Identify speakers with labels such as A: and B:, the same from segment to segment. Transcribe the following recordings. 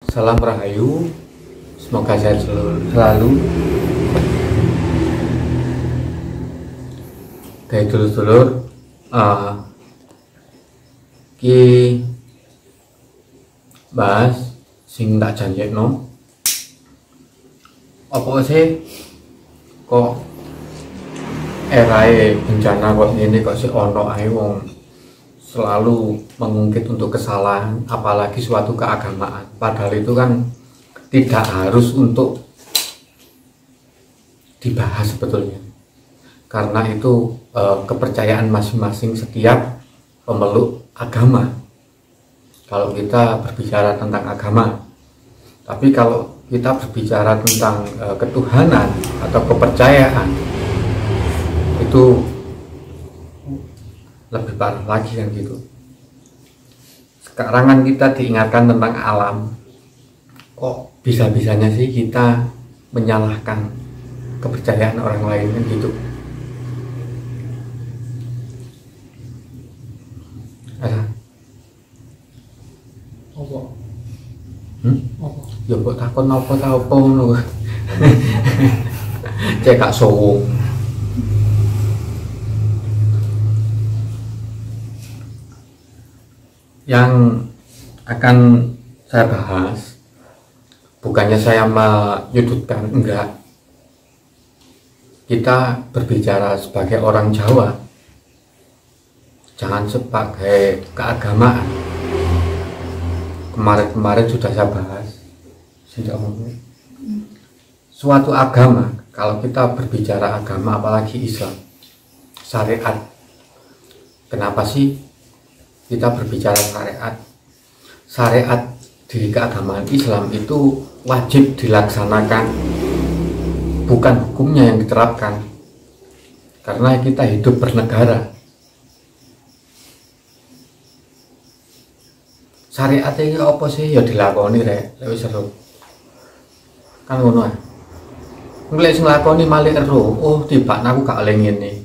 A: Salam Rahayu, semoga sehat selalu. Kayak dulur-dulur, ki bahas sing tak janjekno. Apa sih kok erae bencana kok ini kok si ono ae wong selalu mengungkit untuk kesalahan, apalagi suatu keagamaan. Padahal itu kan tidak harus untuk dibahas sebetulnya, karena itu kepercayaan masing-masing setiap pemeluk agama. Kalau kita berbicara tentang agama, tapi kalau kita berbicara tentang ketuhanan atau kepercayaan, itu lebih parah lagi kan gitu. Sekarang kan kita diingatkan tentang alam, kok bisa-bisanya sih kita menyalahkan kepercayaan orang lain kan gitu.
B: Apa? Apa?
A: Ya kok takon apa ta apa ngono. Cek gak sowo. Yang akan saya bahas, bukannya saya menyudutkan, enggak. Kita berbicara sebagai orang Jawa, jangan sebagai keagamaan. Kemarin sudah saya bahas, suatu agama, kalau kita berbicara agama, apalagi Islam, syariat. Kenapa sih kita berbicara syariat? Syariat di keagamaan Islam itu wajib dilaksanakan, bukan hukumnya yang diterapkan, karena kita hidup bernegara. Syariat ini apa sih? Ya dilakoni rek, lebih seru kan ngono. Mulai sing lakoni malih ero, oh tiba aku gak oleh ngene,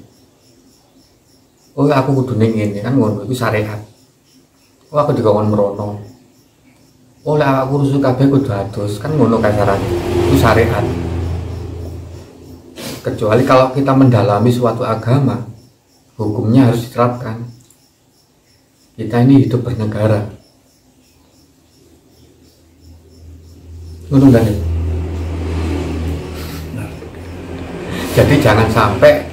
A: oh aku kudu ning ngene kan ngono. Itu syariat. Oh aku dikon merono, oh lah aku rusuh kabeh kudu adus kan ngono kasarane. Itu syariat. Kecuali kalau kita mendalami suatu agama, hukumnya harus diterapkan. Kita ini hidup bernegara, ngono kan. Jadi jangan sampai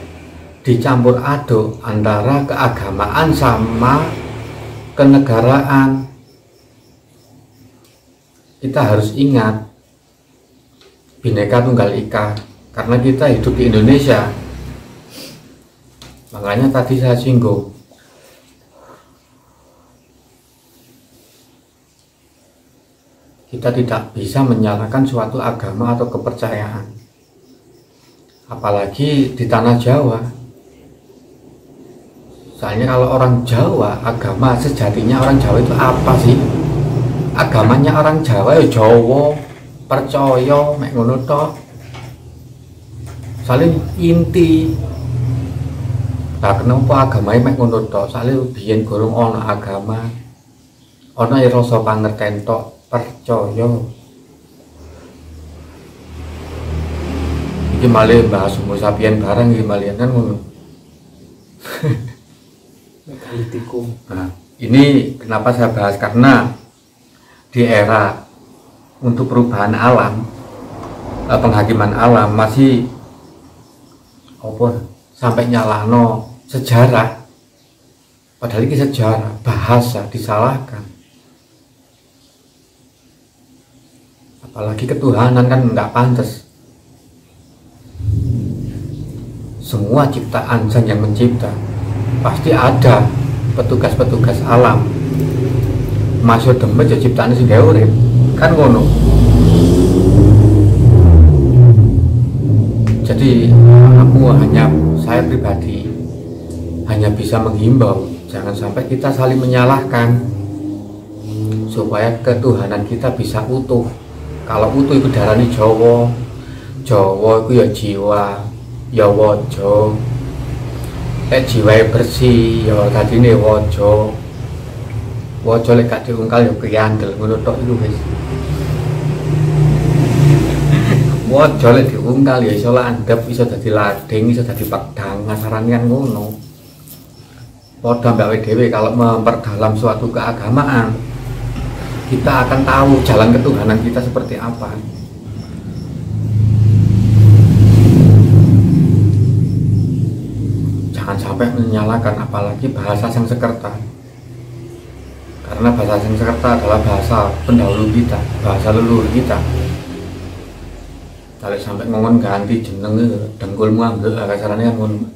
A: dicampur aduk antara keagamaan sama kenegaraan. Kita harus ingat Bhinneka Tunggal Ika, karena kita hidup di Indonesia. Makanya tadi saya singgung, kita tidak bisa menyalahkan suatu agama atau kepercayaan, apalagi di tanah Jawa. Soalnya kalau orang Jawa, agama sejatinya orang Jawa itu apa sih? Agamanya orang Jawa ya Jawa, percaya mek ngono tok. Saling inti. Nah, kenapa agamanya mek ngono tok? Soalnya biyen gorong ana agama, ana rasa pangerten tok, percaya. Iki malih bahas homo sapien barang iki malih kan ngono.
B: Megalitikum.
A: Nah, ini kenapa saya bahas, karena di era untuk perubahan alam, penghakiman alam masih apa sampai nyalahno sejarah. Padahal ini sejarah, bahasa disalahkan. Apalagi ketuhanan kan nggak pantas. Semua ciptaan Sang yang mencipta, pasti ada petugas-petugas alam. Masuk demet ya ciptaan sing gawe urip kan ngono. Jadi saya pribadi hanya bisa menghimbau jangan sampai kita saling menyalahkan, supaya ketuhanan kita bisa utuh. Kalau utuh itu darani Jawa, Jawa itu ya jiwa, ya waja. Jiwae bersih ya tadine waja. Waja lek gak diungkal ya kiyandel ngono tok iku wis. Wojo lek diungkal ya iso landhep, iso dadi lading, iso dadi pedang, ngasarane kan ngono. Padha mbak dhewe kalau memperdalam suatu keagamaan, kita akan tahu jalan ketuhanan kita seperti apa. Jangan sampai menyalahkan, apalagi bahasa Sanskerta. Karena bahasa Sanskerta adalah bahasa pendahulu kita, bahasa leluhur kita. Kalau sampai ngomong ganti jeneng dengkulmu anggere kasarane kan ngono.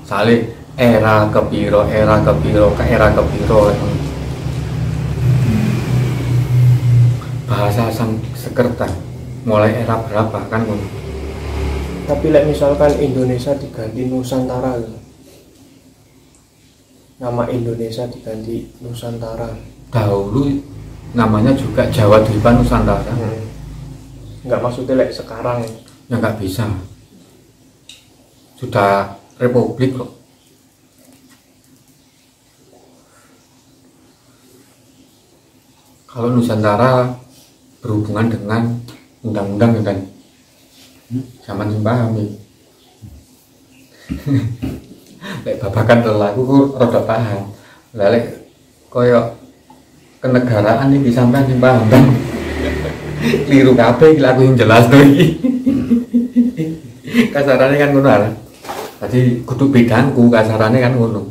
A: Sale era kepiro ke era kepiro. Bahasa Sanskerta mulai era berapa kan ngono.
B: Tapi misalkan Indonesia diganti Nusantara, nama Indonesia diganti Nusantara.
A: Dahulu namanya juga Jawa Dwipa Nusantara.
B: Nggak maksudnya sekarang
A: Ya nggak bisa, sudah republik kok. Kalau Nusantara berhubungan dengan undang-undang ya kan, zaman sing paham ya. Lek babakan terlaku rada paham. Lah lek koyo kenegaraan iki sampean sing paham kan. Keliru kabeh iki aku yang jelas to iki. Kasarane kan ngono lah. Dadi kudu bidangku kasarane kan ngono.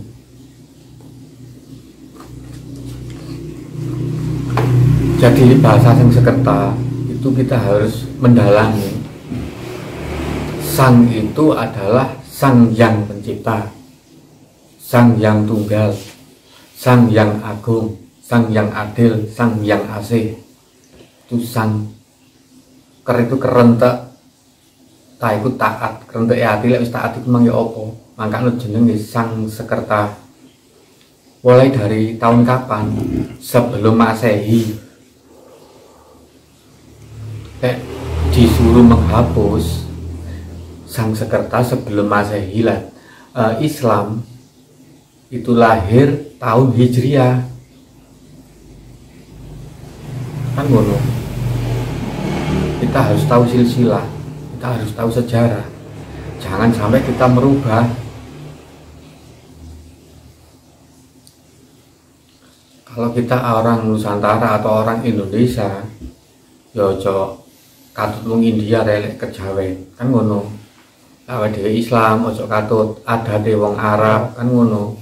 A: Jadi bahasa Sanskerta itu kita harus mendalami. Sang itu adalah Sang Yang Pencipta, Sang Yang Tunggal, Sang Yang Agung, Sang Yang Adil, Sang Yang Asih. Itu sang itu kerentek tak ikut taat kerentek hati lek wis taat iku mang ya apa mangkane jenenge Sanskerta. Mulai dari tahun kapan? Sebelum Masehi. Disuruh menghapus Sanskerta sebelum Masehi lah. Islam itu lahir tahun Hijriah kan ngono. Kita harus tahu silsilah, kita harus tahu sejarah, jangan sampai kita merubah. Kalau kita orang Nusantara atau orang Indonesia ya ojo katut wong India relek kejawen kan ngono. Awake dhewe Islam ojo katut adate wong Arab kan ngono.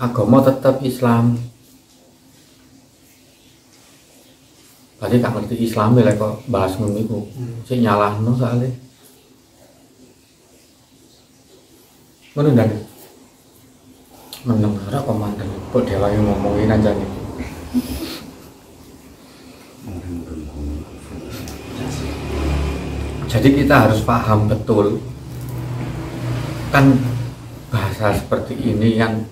A: Agama tetap Islam. Berarti gak ngerti Islam ya kok bahas ngono iku. Sing nyalahno soalé. Ngono ndak. Meneng ora komandan kok dhewe ngomongin anjane. Jadi kita harus paham betul kan bahasa seperti ini yang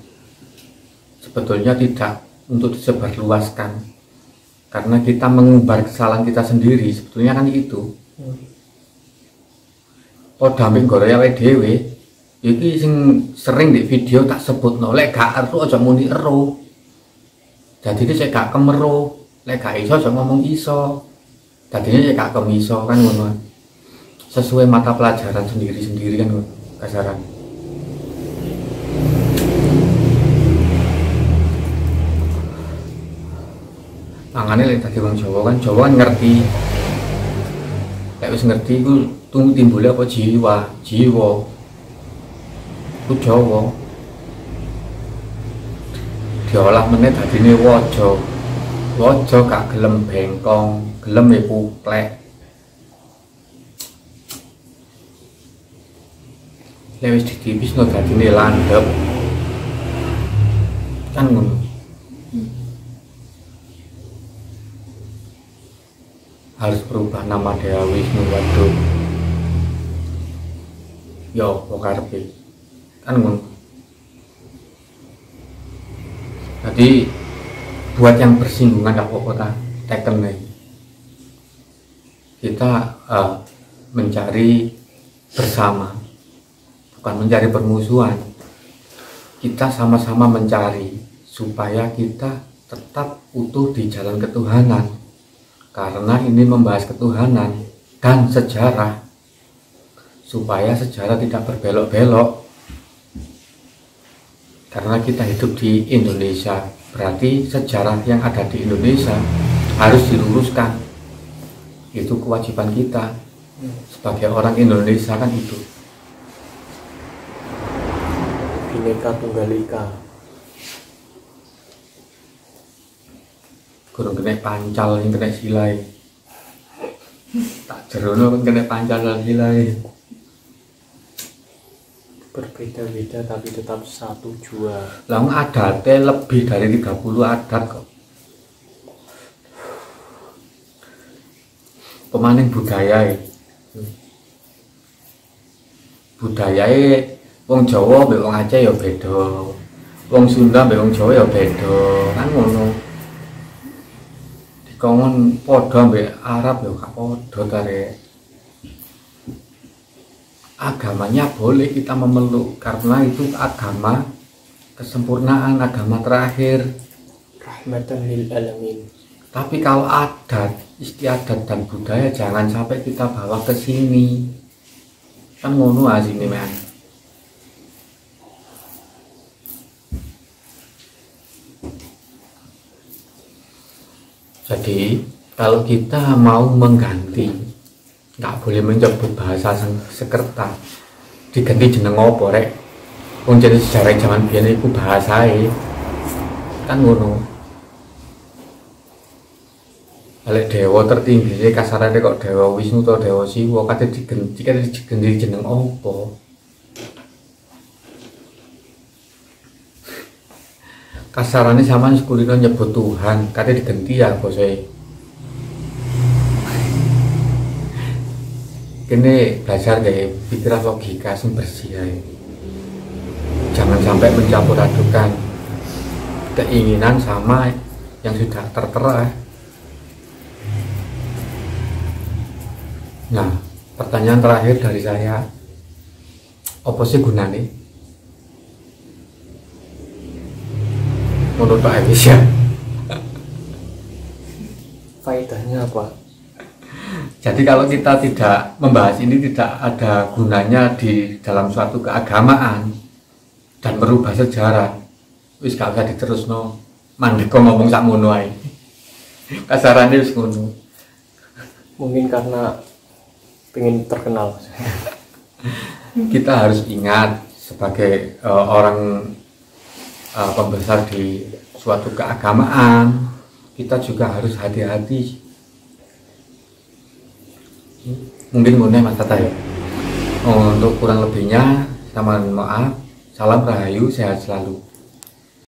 A: sebetulnya tidak untuk disebarluaskan. Karena kita mengumbar kesalahan kita sendiri, sebetulnya kan itu. Padha ambek gore awake dhewe, iki sing sering di video tak sebutno, lek gak ero aja muni ero. Dadine sik gak kemero, lek gak iso aja ngomong iso. Dadine sik gak kemiso kan ngono. Sesuai mata pelajaran sendiri-sendiri kan kasaran. Mangane lek dadi wong Jawa kan ngerti. Lek wis ngerti iku timbule apa jiwa. Ku Jawa. Diolah meneh dadine waja. Waja gak gelem bengkong, gelem e puklek. Lek wis ditipisno dadine landhep. Kan ngono. Harus berubah nama Dewa Wisnu Waduk. Yo karepe kan ngono. Jadi buat yang bersinggungan gak apa-apa teken nih. Kita mencari bersama, bukan mencari permusuhan. Kita sama-sama mencari supaya kita tetap utuh di jalan ketuhanan. karena ini membahas ketuhanan dan sejarah, supaya sejarah tidak berbelok-belok. Karena kita hidup di Indonesia, berarti sejarah yang ada di Indonesia harus diluruskan. Itu kewajiban kita sebagai orang Indonesia, kan itu.
B: Bhinneka Tunggal Ika.
A: Kurang kena pancal yang kena silai. Tak jerono kan kena pancal dan silai.
B: Berbeda-beda tapi tetap satu jua.
A: Lalu adatnya lebih dari 30 adat kok. Pemaning budaya. Budaya wong Jawa mbek wong Aceh ya beda. Wong Sunda mbek wong Jawa ya beda. Kan ngono. Dikongkon padha mbek Arab ya gak padha tare. Agamanya boleh kita memeluk karena itu agama kesempurnaan, agama terakhir,
B: Rahmatan lil alamin.
A: tapi kalau adat, istiadat dan budaya jangan sampai kita bawa ke sini, kan ngono asine men. Jadi kalau kita mau mengganti, nggak boleh menyebut bahasa Sekerta, diganti jeneng apa rek? Wong jadi sejarah zaman biyen iku bahasae. Kan ngono. Balik dewa tertinggi kasarane kok Dewa Wisnu atau Dewa Siwa kate diganti jeneng apa? Kasarane sampean sekulino nyebut Tuhan, kate diganti ya bose. Kene belajar gaya pikiran logika sing bersih ya. Jangan sampai mencampur adukan keinginan sama yang sudah tertera. Nah, pertanyaan terakhir dari saya, apa sih gunanya? Menurut Pak Emis ya.
B: Faedahnya apa?
A: Jadi kalau kita tidak membahas ini, tidak ada gunanya di dalam suatu keagamaan dan merubah sejarah, wis gak usah diterusno. Mandek kok ngomong sak ngono ae. Kasarane wis ngono.
B: Mungkin karena pengen terkenal.
A: Kita harus ingat sebagai orang pembesar di suatu keagamaan, kita juga harus hati-hati. Mungkin ngono Mas Tata ya. Untuk kurang lebihnya, sama maaf. Salam Rahayu, sehat selalu.